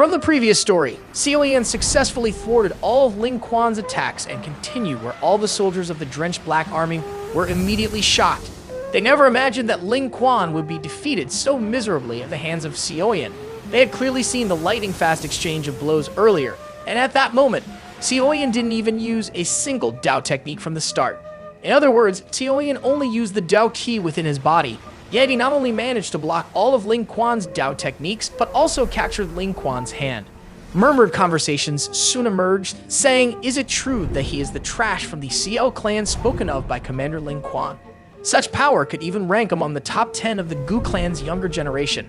From the previous story, Xiao successfully thwarted all of Ling Quan's attacks and continued where all the soldiers of the Drenched Black Army were immediately shocked. They never imagined that Ling Quan would be defeated so miserably at the hands of Xiao. They had clearly seen the lightning-fast exchange of blows earlier, and at that moment, Xiao didn't even use a single Dao technique from the start. In other words, Xiao only used the Dao Qi within his body, yet he not only managed to block all of Ling Quan's Dao techniques, but also captured Ling Quan's hand. Murmured conversations soon emerged, saying, is it true that he is the trash from the Xiao clan spoken of by Commander Ling Quan? Such power could even rank among the top 10 of the Gu clan's younger generation.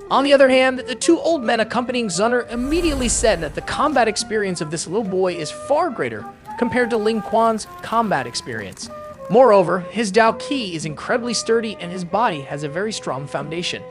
On the other hand, the two old men accompanying Zunner immediately said that the combat experience of this little boy is far greater compared to Ling Quan's combat experience. Moreover, his Dao Qi is incredibly sturdy and his body has a very strong foundation.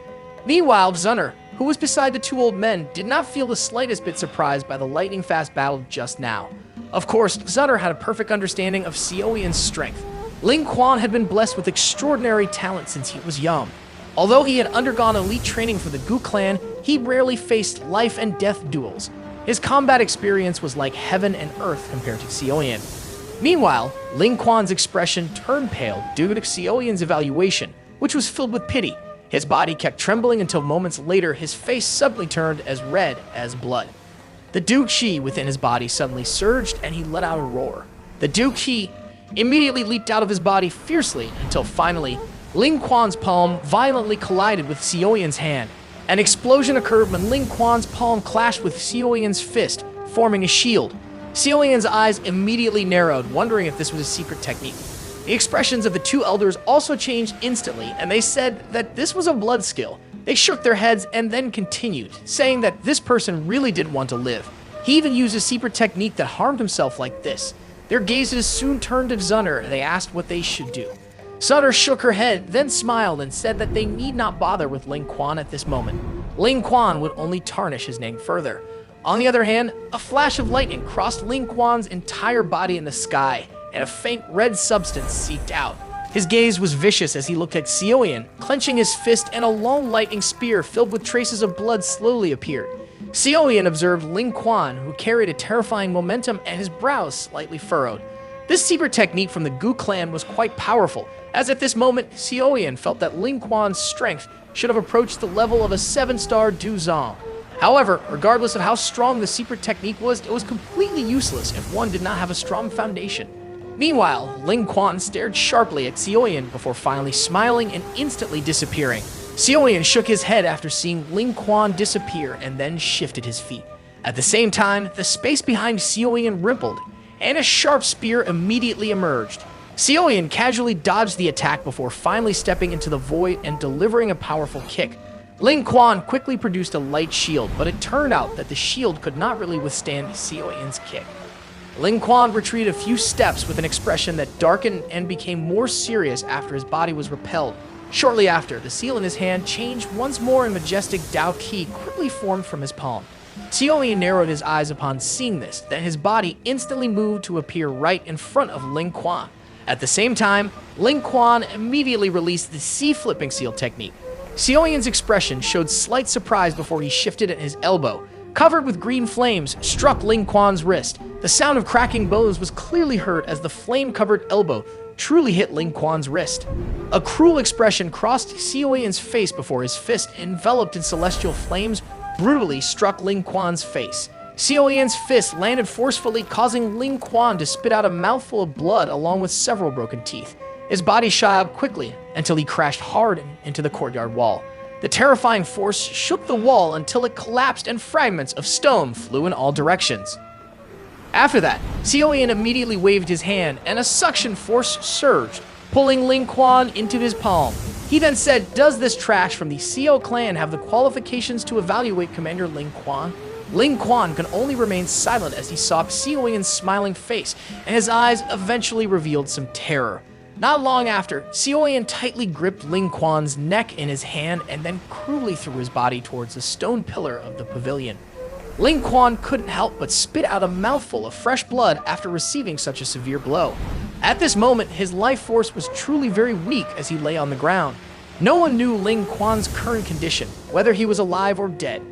Meanwhile, Zunner, who was beside the two old men, did not feel the slightest bit surprised by the lightning-fast battle just now. Of course, Zunner had a perfect understanding of Xiao strength. Ling Quan had been blessed with extraordinary talent since he was young. Although he had undergone elite training for the Gu clan, he rarely faced life and death duels. His combat experience was like heaven and earth compared to Xiao. Meanwhile, Ling Quan's expression turned pale due to Xiao's evaluation, which was filled with pity. His body kept trembling until moments later his face suddenly turned as red as blood. The Du Qi within his body suddenly surged and he let out a roar. The Du Qi immediately leaped out of his body fiercely until finally, Ling Quan's palm violently collided with Xiao's hand. An explosion occurred when Ling Quan's palm clashed with Xiao's fist, forming a shield. Xiao's eyes immediately narrowed, wondering if this was a secret technique. The expressions of the two elders also changed instantly, and they said that this was a blood skill. They shook their heads and then continued, saying that this person really didn't want to live. He even used a secret technique that harmed himself like this. Their gazes soon turned to Zunner, and they asked what they should do. Zunner shook her head, then smiled and said that they need not bother with Ling Quan at this moment. Ling Quan would only tarnish his name further. On the other hand, a flash of lightning crossed Ling Quan's entire body in the sky, and a faint red substance seeped out. His gaze was vicious as he looked at Xiao, clenching his fist, and a long lightning spear filled with traces of blood slowly appeared. Xiao observed Ling Quan, who carried a terrifying momentum and his brows slightly furrowed. This secret technique from the Gu clan was quite powerful, as at this moment, Xiao felt that Ling Quan's strength should have approached the level of a 7-star Du Zhang. However, regardless of how strong the secret technique was, it was completely useless if one did not have a strong foundation. Meanwhile, Ling Quan stared sharply at Xiao before finally smiling and instantly disappearing. Xiao shook his head after seeing Ling Quan disappear and then shifted his feet. At the same time, the space behind Xiao rippled, and a sharp spear immediately emerged. Xiao casually dodged the attack before finally stepping into the void and delivering a powerful kick. Ling Quan quickly produced a light shield, but it turned out that the shield could not really withstand Xiao's kick. Ling Quan retreated a few steps with an expression that darkened and became more serious after his body was repelled. Shortly after, the seal in his hand changed once more and majestic Dao Qi quickly formed from his palm. Xiao narrowed his eyes upon seeing this, then his body instantly moved to appear right in front of Ling Quan. At the same time, Ling Quan immediately released the C-flipping seal technique. Xiao's expression showed slight surprise before he shifted at his elbow. Covered with green flames, struck Ling Quan's wrist. The sound of cracking bones was clearly heard as the flame-covered elbow truly hit Ling Quan's wrist. A cruel expression crossed Xiao's face before his fist, enveloped in celestial flames, brutally struck Ling Quan's face. Xiao's fist landed forcefully, causing Ling Quan to spit out a mouthful of blood along with several broken teeth. His body shot out quickly until he crashed hard into the courtyard wall. The terrifying force shook the wall until it collapsed and fragments of stone flew in all directions. After that, Xiao immediately waved his hand and a suction force surged, pulling Ling Quan into his palm. He then said, "Does this trash from the Xiao clan have the qualifications to evaluate Commander Ling Quan?" Ling Quan could only remain silent as he saw Xiao's smiling face, and his eyes eventually revealed some terror. Not long after, Xiao tightly gripped Ling Quan's neck in his hand and then cruelly threw his body towards the stone pillar of the pavilion. Ling Quan couldn't help but spit out a mouthful of fresh blood after receiving such a severe blow. At this moment, his life force was truly very weak as he lay on the ground. No one knew Ling Quan's current condition, whether he was alive or dead.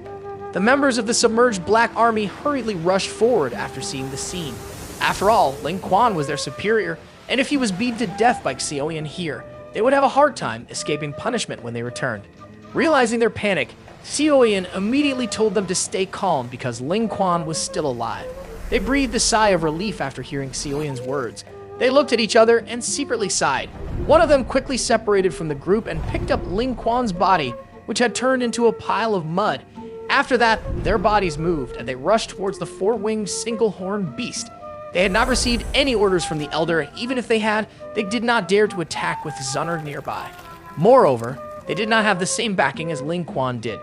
The members of the submerged Black Army hurriedly rushed forward after seeing the scene. After all, Ling Quan was their superior, and if he was beaten to death by Xiaoyan here, they would have a hard time escaping punishment when they returned. Realizing their panic, Xiaoyan immediately told them to stay calm because Ling Quan was still alive. They breathed a sigh of relief after hearing Xiaoyan's words. They looked at each other and secretly sighed. One of them quickly separated from the group and picked up Ling Quan's body, which had turned into a pile of mud. After that, their bodies moved and they rushed towards the four-winged single-horned beast. They had not received any orders from the Elder, and even if they had, they did not dare to attack with Zunner nearby. Moreover, they did not have the same backing as Ling Quan did.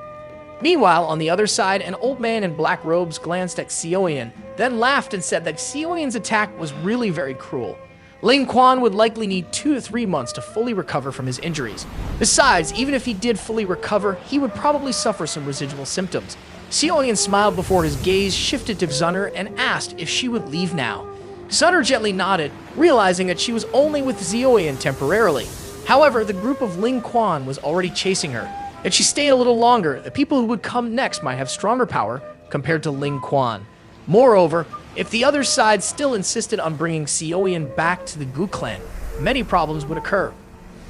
Meanwhile, on the other side, an old man in black robes glanced at Xiaoyan, then laughed and said that Xiaoyan's attack was really very cruel. Ling Quan would likely need 2 to 3 months to fully recover from his injuries. Besides, even if he did fully recover, he would probably suffer some residual symptoms. Xiaoyan smiled before his gaze shifted to Zunner and asked if she would leave now. Zunner gently nodded, realizing that she was only with Xiaoyan temporarily. However, the group of Ling Quan was already chasing her. If she stayed a little longer, the people who would come next might have stronger power compared to Ling Quan. Moreover, if the other side still insisted on bringing Xiaoyan back to the Gu clan, many problems would occur.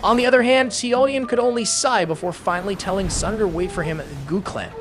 On the other hand, Xiaoyan could only sigh before finally telling Zunner to wait for him at the Gu clan.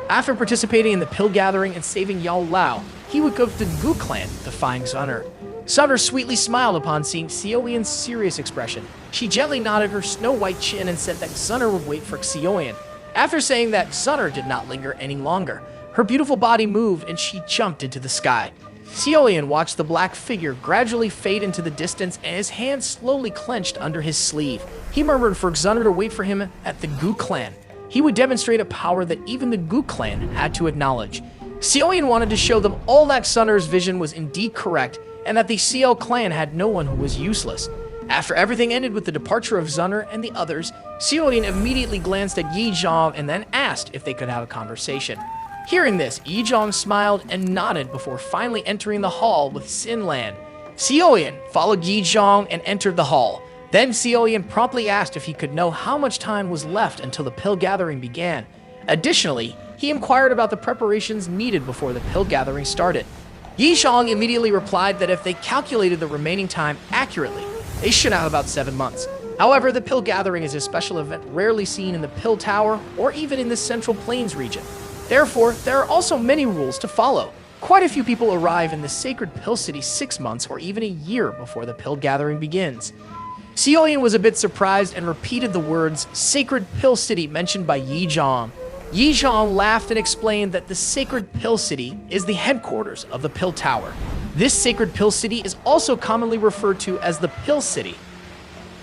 After participating in the pill gathering and saving Yao Lao, he would go to the Gu clan, defying Zunner. Zunner sweetly smiled upon seeing Xiaoyan's serious expression. She gently nodded her snow-white chin and said that Zunner would wait for Xiaoyan. After saying that, Zunner did not linger any longer. Her beautiful body moved and she jumped into the sky. Xiaoyan watched the black figure gradually fade into the distance and his hand slowly clenched under his sleeve. He murmured for Zunner to wait for him at the Gu clan. He would demonstrate a power that even the Gu clan had to acknowledge. Xiaoyan wanted to show them all that Zunner's vision was indeed correct and that the CL clan had no one who was useless. After everything ended with the departure of Zunner and the others, Xiaoyan immediately glanced at Yi Zhang and then asked if they could have a conversation. Hearing this, Yi Zhang smiled and nodded before finally entering the hall with Xin Lan. Xiaoyan followed Yi Zhang and entered the hall. Then Xiaoyan promptly asked if he could know how much time was left until the pill gathering began. Additionally, he inquired about the preparations needed before the pill gathering started. Yi Zhang immediately replied that if they calculated the remaining time accurately, they should have about 7 months. However, the pill gathering is a special event rarely seen in the Pill Tower or even in the Central Plains region. Therefore, there are also many rules to follow. Quite a few people arrive in the Sacred Pill City 6 months or even a year before the pill gathering begins. Xiaoyan was a bit surprised and repeated the words Sacred Pill City mentioned by Yi Zhang. Yi Zhang laughed and explained that the Sacred Pill City is the headquarters of the Pill Tower. This Sacred Pill City is also commonly referred to as the Pill City.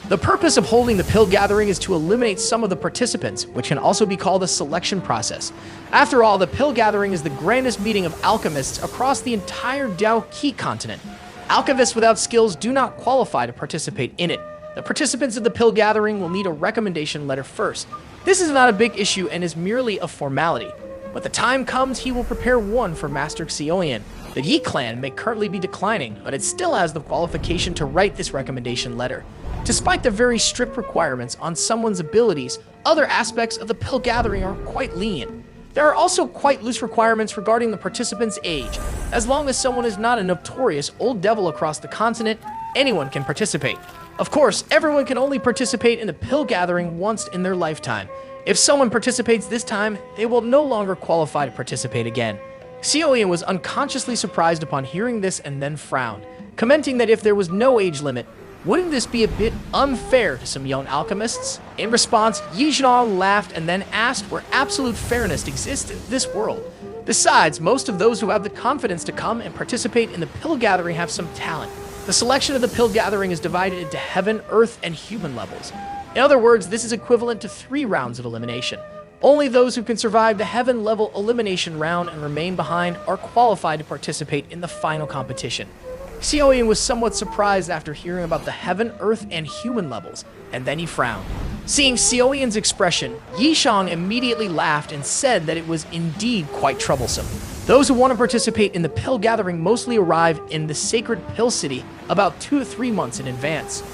The purpose of holding the pill gathering is to eliminate some of the participants, which can also be called a selection process. After all, the pill gathering is the grandest meeting of alchemists across the entire Dao Qi continent. Alchemists without skills do not qualify to participate in it. The participants of the pill gathering will need a recommendation letter first. This is not a big issue and is merely a formality. When the time comes, he will prepare one for Master Xiaoyan. The Yi clan may currently be declining, but it still has the qualification to write this recommendation letter. Despite the very strict requirements on someone's abilities, other aspects of the pill gathering are quite lenient. There are also quite loose requirements regarding the participant's age. As long as someone is not a notorious old devil across the continent, anyone can participate. Of course, everyone can only participate in the pill gathering once in their lifetime. If someone participates this time, they will no longer qualify to participate again. Xiaoyan was unconsciously surprised upon hearing this and then frowned, commenting that if there was no age limit, wouldn't this be a bit unfair to some young alchemists? In response, Yi Zhang laughed and then asked where absolute fairness exists in this world. Besides, most of those who have the confidence to come and participate in the pill gathering have some talent. The selection of the pill gathering is divided into heaven, earth, and human levels. In other words, this is equivalent to 3 rounds of elimination. Only those who can survive the heaven level elimination round and remain behind are qualified to participate in the final competition. Xiaoyan was somewhat surprised after hearing about the heaven, earth, and human levels, and then he frowned. Seeing Xiaoyan's expression, Yi Zhang immediately laughed and said that it was indeed quite troublesome. Those who want to participate in the pill gathering mostly arrive in the Sacred Pill City about 2 to 3 months in advance.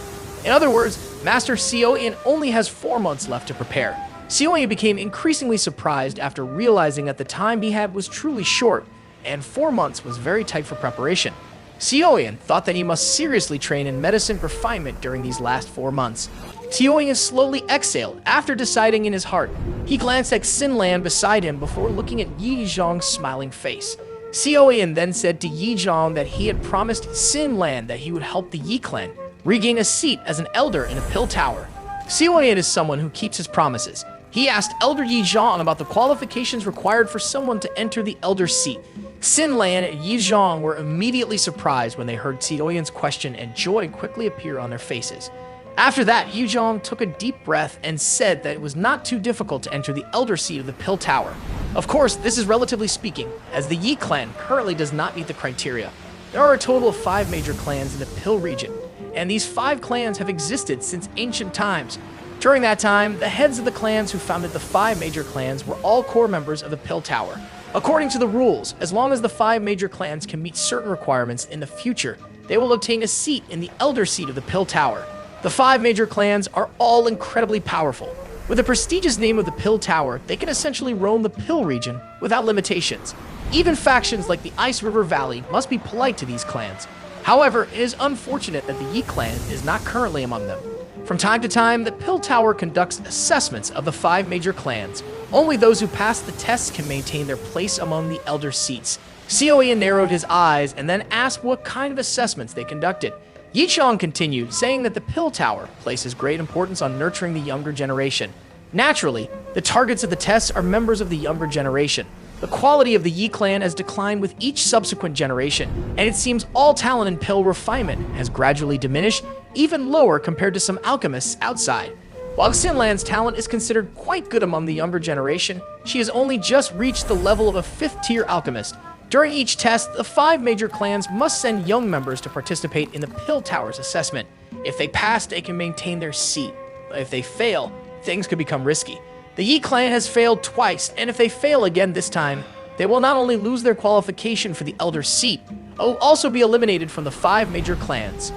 In other words, Master Xiaoyan only has 4 months left to prepare. Seoyin became increasingly surprised after realizing that the time he had was truly short, and 4 months was very tight for preparation. Seoyin thought that he must seriously train in medicine refinement during these last 4 months. Seoyin slowly exhaled after deciding in his heart. He glanced at Xinlan beside him before looking at Yi Zhang's smiling face. Seoyin then said to Yi Zhang that he had promised Xinlan that he would help the Yi clan regain a seat as an elder in a pill tower. Seoyin is someone who keeps his promises. He asked Elder Yi Zhang about the qualifications required for someone to enter the elder seat. Xinlan and Yi Zhang were immediately surprised when they heard Seoyin's question, and joy quickly appeared on their faces. After that, Yi Zhang took a deep breath and said that it was not too difficult to enter the elder seat of the pill tower. Of course, this is relatively speaking, as the Yi clan currently does not meet the criteria. There are a total of 5 major clans in the Pill region, and these 5 clans have existed since ancient times. During that time, the heads of the clans who founded the 5 major clans were all core members of the Pill Tower. According to the rules, as long as the 5 major clans can meet certain requirements in the future, they will obtain a seat in the elder seat of the Pill Tower. The 5 major clans are all incredibly powerful. With the prestigious name of the Pill Tower, they can essentially roam the Pill region without limitations. Even factions like the Ice River Valley must be polite to these clans. However, it is unfortunate that the Yi clan is not currently among them. From time to time, the Pill Tower conducts assessments of the 5 major clans. Only those who pass the tests can maintain their place among the elder seats. Seoyin narrowed his eyes and then asked what kind of assessments they conducted. Yi Zhang continued, saying that the Pill Tower places great importance on nurturing the younger generation. Naturally, the targets of the tests are members of the younger generation. The quality of the Yi clan has declined with each subsequent generation, and it seems all talent in pill refinement has gradually diminished, even lower compared to some alchemists outside. While Xinlan's talent is considered quite good among the younger generation, she has only just reached the level of a 5th-tier alchemist. During each test, the 5 major clans must send young members to participate in the Pill Tower's assessment. If they pass, they can maintain their seat. If they fail, things could become risky. The Yi clan has failed twice, and if they fail again this time, they will not only lose their qualification for the elder seat, but will also be eliminated from the 5 major clans.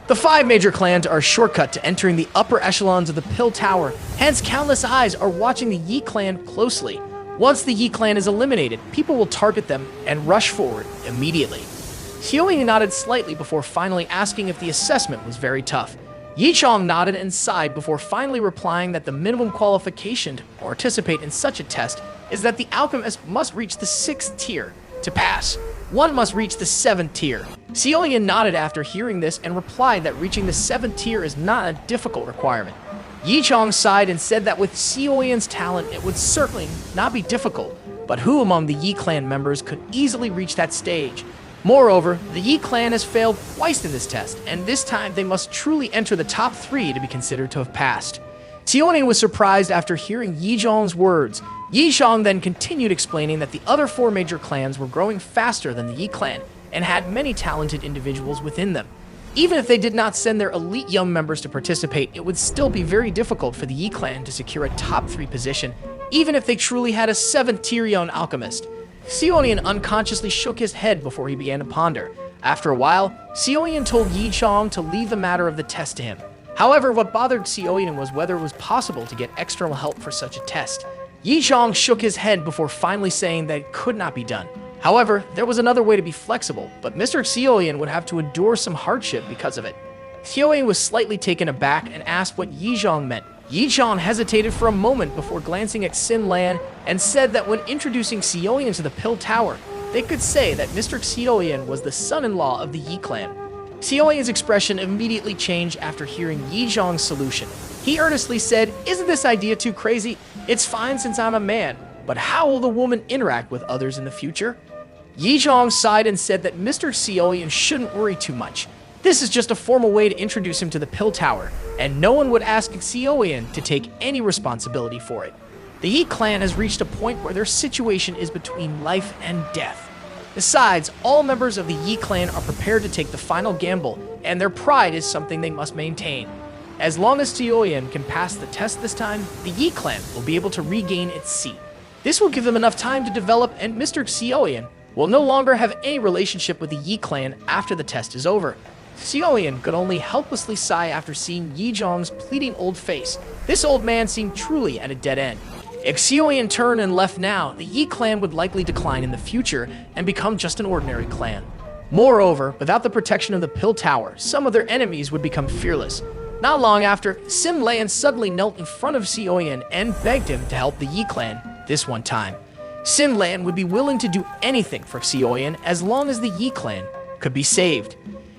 The 5 major clans are a shortcut to entering the upper echelons of the Pill Tower, hence countless eyes are watching the Yi clan closely. Once the Yi clan is eliminated, people will target them and rush forward immediately. Seoyin nodded slightly before finally asking if the assessment was very tough. Yi Zhang nodded and sighed before finally replying that the minimum qualification to participate in such a test is that the alchemist must reach the 6th tier. To pass, one must reach the 7th tier. Seoyin nodded after hearing this and replied that reaching the 7th tier is not a difficult requirement. Yi Zhang sighed and said that with Seoyin's talent it would certainly not be difficult, but who among the Yi clan members could easily reach that stage? Moreover, the Yi clan has failed twice in this test, and this time they must truly enter the top 3 to be considered to have passed. Seoyin was surprised after hearing Yi Zhang's words. Yi Zhang then continued explaining that the other 4 major clans were growing faster than the Yi clan and had many talented individuals within them. Even if they did not send their elite young members to participate, it would still be very difficult for the Yi clan to secure a top 3 position, even if they truly had a 7th tier young alchemist. Seoyin unconsciously shook his head before he began to ponder. After a while, Seoyin told Yi Zhang to leave the matter of the test to him. However, what bothered Seoyin was whether it was possible to get external help for such a test. Yi Zhang shook his head before finally saying that it could not be done. However, there was another way to be flexible, but Mr. Seoyin would have to endure some hardship because of it. Seoyin was slightly taken aback and asked what Yi Zhang meant. Yi Zhang hesitated for a moment before glancing at Xinlan and said that when introducing Seoyin to the Pill Tower, they could say that Mr. Seoyin was the son-in-law of the Yi clan. Seoyin's expression immediately changed after hearing Yi Zhang's solution. He earnestly said, "Isn't this idea too crazy? It's fine since I'm a man, but how will the woman interact with others in the future?" Yi Zhang sighed and said that Mr. Seoyin shouldn't worry too much. This is just a formal way to introduce him to the Pill Tower, and no one would ask Seoyin to take any responsibility for it. The Yi clan has reached a point where their situation is between life and death. Besides, all members of the Yi clan are prepared to take the final gamble, and their pride is something they must maintain. As long as Seoyin can pass the test this time, the Yi clan will be able to regain its seat. This will give them enough time to develop, and Mr. Seoyin will no longer have any relationship with the Yi clan after the test is over. Xiaoyan could only helplessly sigh after seeing Yi Zhong's pleading old face. This old man seemed truly at a dead end. If Xiaoyan turned and left now, the Yi clan would likely decline in the future and become just an ordinary clan. Moreover, without the protection of the Pill Tower, some of their enemies would become fearless. Not long after, Sim Lan suddenly knelt in front of Xiaoyan and begged him to help the Yi clan this one time. Sim Lan would be willing to do anything for Xiaoyan as long as the Yi clan could be saved.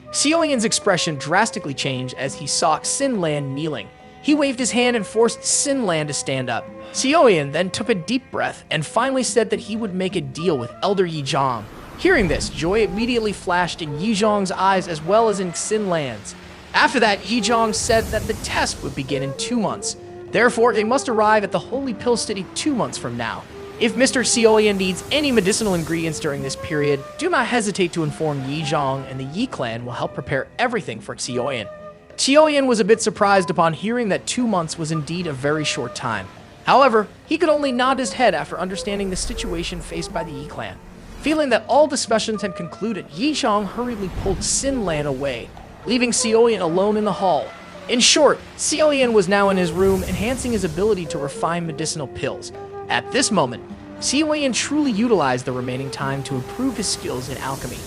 Xiaoyan's expression drastically changed as he saw Sin Lan kneeling. He waved his hand and forced Sin Lan to stand up. Xiaoyan then took a deep breath and finally said that he would make a deal with Elder Yi Zhong. Hearing this, joy immediately flashed in Yi Zhong's eyes as well as in Sin Lan's. After that, Yi Zhong said that the test would begin in 2 months. Therefore, they must arrive at the Holy Pill City 2 months from now. If Mr. Xiaoyan needs any medicinal ingredients during this period, do not hesitate to inform Yi Zhong, and the Yi clan will help prepare everything for Xiaoyan. Xiaoyan was a bit surprised upon hearing that 2 months was indeed a very short time. However, he could only nod his head after understanding the situation faced by the Yi clan. Feeling that all discussions had concluded, Yi Zhong hurriedly pulled Sin Lan away, leaving Xiaoyan alone in the hall. In short, Xiaoyan was now in his room, enhancing his ability to refine medicinal pills. At this moment, Xiaoyan truly utilized the remaining time to improve his skills in alchemy.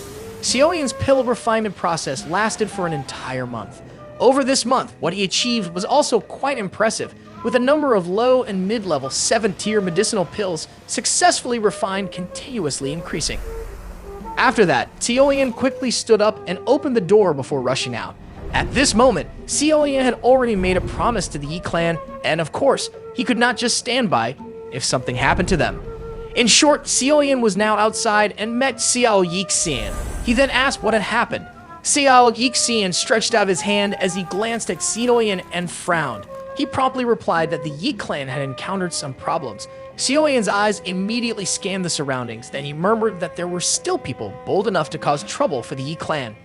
Xiaoyan's pill refinement process lasted for an entire month. Over this month, what he achieved was also quite impressive, with a number of low and mid-level 7th-tier medicinal pills successfully refined continuously increasing. After that, Xiaoyan quickly stood up and opened the door before rushing out. At this moment, Xiaoyan had already made a promise to the Yi clan, and of course, he could not just stand by if something happened to them. In short, Xiaoyan was now outside and met Xiao Yixian. He then asked what had happened. Xiao Yixian stretched out his hand as he glanced at Xiaoyan and frowned. He promptly replied that the Yi clan had encountered some problems. Xiaoyan's eyes immediately scanned the surroundings, then he murmured that there were still people bold enough to cause trouble for the Yi clan.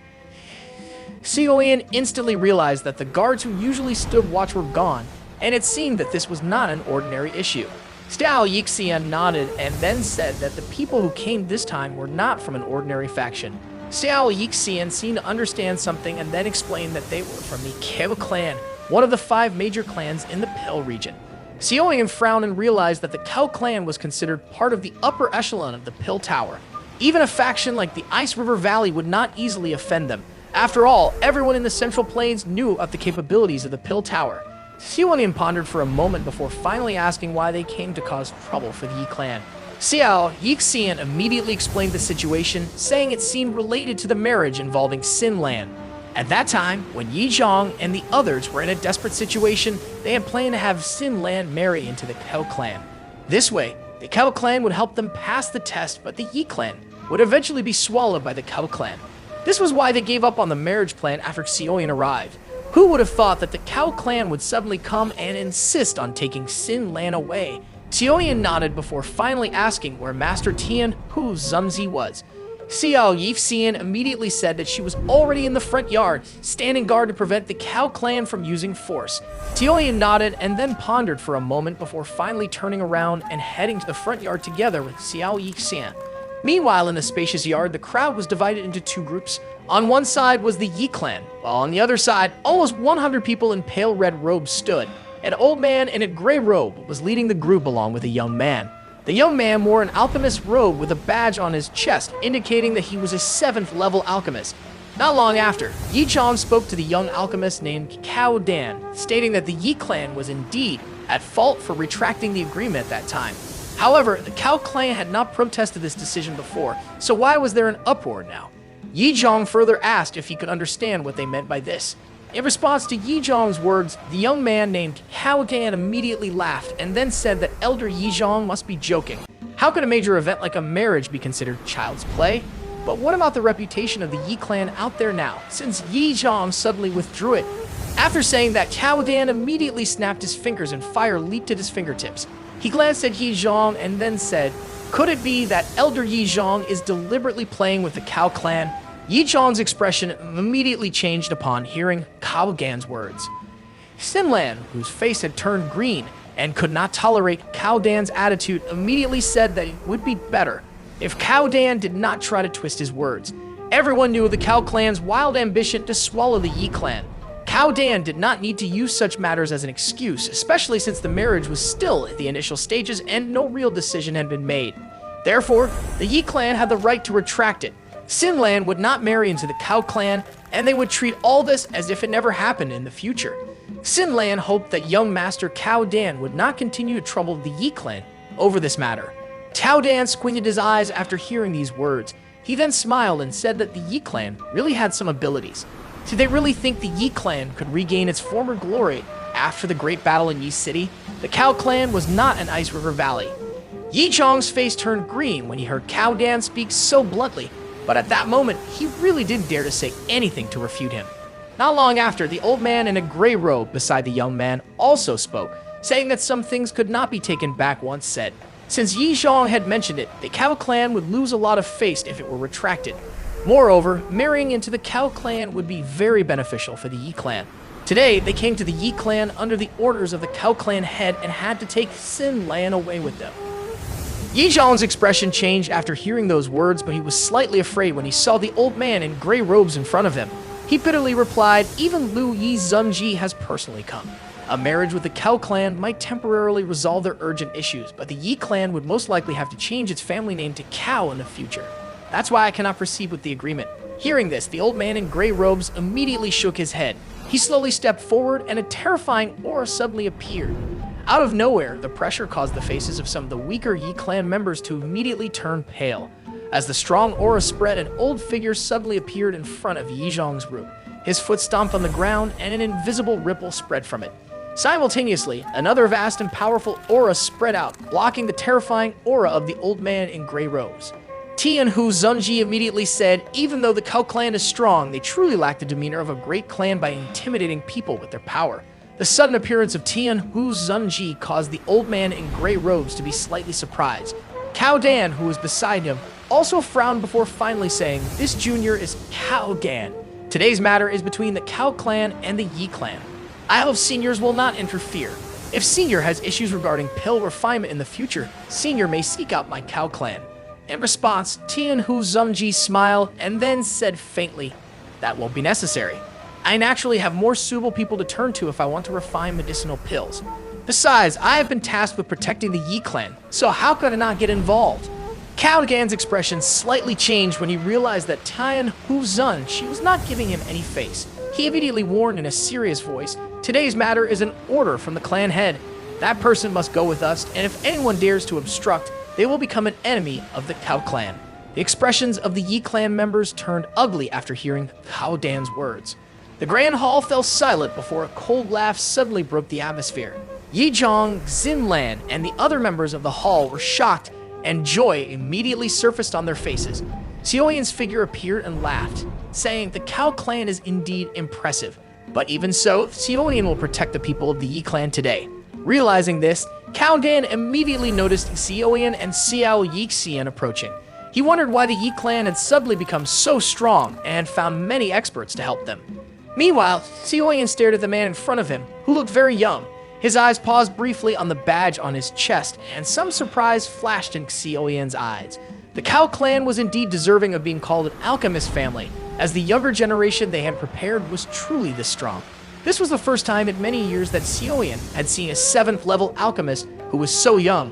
Xiaoyan instantly realized that the guards who usually stood watch were gone, and it seemed that this was not an ordinary issue. Xiao Yixian nodded and then said that the people who came this time were not from an ordinary faction. Xiao Yixian seemed to understand something and then explained that they were from the Keo clan, one of the 5 major clans in the Pill region. Xiaoyan frowned and realized that the Keo clan was considered part of the upper echelon of the Pill Tower. Even a faction like the Ice River Valley would not easily offend them. After all, everyone in the Central Plains knew of the capabilities of the Pill Tower. Xiaoyan pondered for a moment before finally asking why they came to cause trouble for the Yi clan. Xiao Yixian immediately explained the situation, saying it seemed related to the marriage involving Sin Lan. At that time, when Yi Zhong and the others were in a desperate situation, they had planned to have Sin Lan marry into the Keo clan. This way, the Keo clan would help them pass the test, but the Yi clan would eventually be swallowed by the Keo clan. This was why they gave up on the marriage plan after Xiaoyan arrived. Who would have thought that the Keo clan would suddenly come and insist on taking Sin Lan away? Xiaoyan nodded before finally asking where Master Tian Hu Zunzi was. Xiao Yixian immediately said that she was already in the front yard, standing guard to prevent the Keo clan from using force. Xiaoyan nodded and then pondered for a moment before finally turning around and heading to the front yard together with Xiao Yixian. Meanwhile, in the spacious yard, the crowd was divided into 2 groups. On one side was the Yi clan, while on the other side, almost 100 people in pale red robes stood. An old man in a gray robe was leading the group along with a young man. The young man wore an alchemist robe with a badge on his chest, indicating that he was a 7th level alchemist. Not long after, Yi Zhong spoke to the young alchemist named Cao Dan, stating that the Yi clan was indeed at fault for retracting the agreement at that time. However, the Keo clan had not protested this decision before, so why was there an uproar now? Yi Zhong further asked if he could understand what they meant by this. In response to Yi Zhong's words, the young man named Cao Dan immediately laughed and then said that Elder Yi Zhong must be joking. How could a major event like a marriage be considered child's play? But what about the reputation of the Yi clan out there now, since Yi Zhong suddenly withdrew it? After saying that, Cao Dan immediately snapped his fingers and fire leaped at his fingertips. He glanced at Yi Zhong and then said, "Could it be that Elder Yi Zhong is deliberately playing with the Keo clan?" Yi Zhong's expression immediately changed upon hearing Cao Dan's words. Sin Lan, whose face had turned green and could not tolerate Cao Dan's attitude, immediately said that it would be better if Cao Dan did not try to twist his words. Everyone knew of the Cao clan's wild ambition to swallow the Yi clan. Cao Dan did not need to use such matters as an excuse, especially since the marriage was still at the initial stages and no real decision had been made. Therefore, the Yi clan had the right to retract it. Sinlan would not marry into the Cao clan, and they would treat all this as if it never happened in the future. Sinlan hoped that young master Cao Dan would not continue to trouble the Yi clan over this matter. Cao Dan squinted his eyes after hearing these words. He then smiled and said that the Yi clan really had some abilities. Did they really think the Yi clan could regain its former glory after the great battle in Yi City? The Cao clan was not an Ice River Valley. Yi Zhong's face turned green when he heard Cao Dan speak so bluntly, but at that moment, he really didn't dare to say anything to refute him. Not long after, the old man in a gray robe beside the young man also spoke, saying that some things could not be taken back once said. Since Yi Zhong had mentioned it, the Cao clan would lose a lot of face if it were retracted. Moreover, marrying into the Cao clan would be very beneficial for the Yi clan. Today, they came to the Yi clan under the orders of the Cao clan head and had to take Sin Lan away with them. Yi Zhong's expression changed after hearing those words, but he was slightly afraid when he saw the old man in gray robes in front of him. He bitterly replied, "Even Lu Yi Zunji has personally come. A marriage with the Cao clan might temporarily resolve their urgent issues, but the Yi clan would most likely have to change its family name to Cao in the future. That's why I cannot proceed with the agreement." Hearing this, the old man in gray robes immediately shook his head. He slowly stepped forward and a terrifying aura suddenly appeared. Out of nowhere, the pressure caused the faces of some of the weaker Yi clan members to immediately turn pale. As the strong aura spread, an old figure suddenly appeared in front of Yi Zhong's group. His foot stomped on the ground and an invisible ripple spread from it. Simultaneously, another vast and powerful aura spread out, blocking the terrifying aura of the old man in gray robes. Tianhu Zunji immediately said, even though the Cao clan is strong, they truly lack the demeanor of a great clan by intimidating people with their power. The sudden appearance of Tianhu Zunji caused the old man in gray robes to be slightly surprised. Cao Dan, who was beside him, also frowned before finally saying, "This junior is Cao Dan. Today's matter is between the Cao clan and the Yi clan. I hope seniors will not interfere. If senior has issues regarding pill refinement in the future, senior may seek out my Cao clan." In response, Tianhu Zunji smiled and then said faintly, "That won't be necessary. I naturally have more suitable people to turn to if I want to refine medicinal pills. Besides, I have been tasked with protecting the Yi clan, so how could I not get involved?" Cao Gan's expression slightly changed when he realized that Tianhu Zunji was not giving him any face. He immediately warned in a serious voice, "Today's matter is an order from the clan head. That person must go with us, and if anyone dares to obstruct, they will become an enemy of the Cao clan." The expressions of the Yi clan members turned ugly after hearing Cao Dan's words. The grand hall fell silent before a cold laugh suddenly broke the atmosphere. Yi Zhong, Xin Lan, and the other members of the hall were shocked, and joy immediately surfaced on their faces. Xiaoyan's figure appeared and laughed, saying, "The Cao clan is indeed impressive. But even so, Xiaoyan will protect the people of the Yi clan today." Realizing this, Cao Dan immediately noticed Xiaoyan and Xiao Yixian approaching. He wondered why the Yi clan had suddenly become so strong and found many experts to help them. Meanwhile, Xiaoyan stared at the man in front of him, who looked very young. His eyes paused briefly on the badge on his chest, and some surprise flashed in Xiaoyan's eyes. The Cao clan was indeed deserving of being called an alchemist family, as the younger generation they had prepared was truly this strong. This was the first time in many years that Xiaoyan had seen a 7th level alchemist who was so young.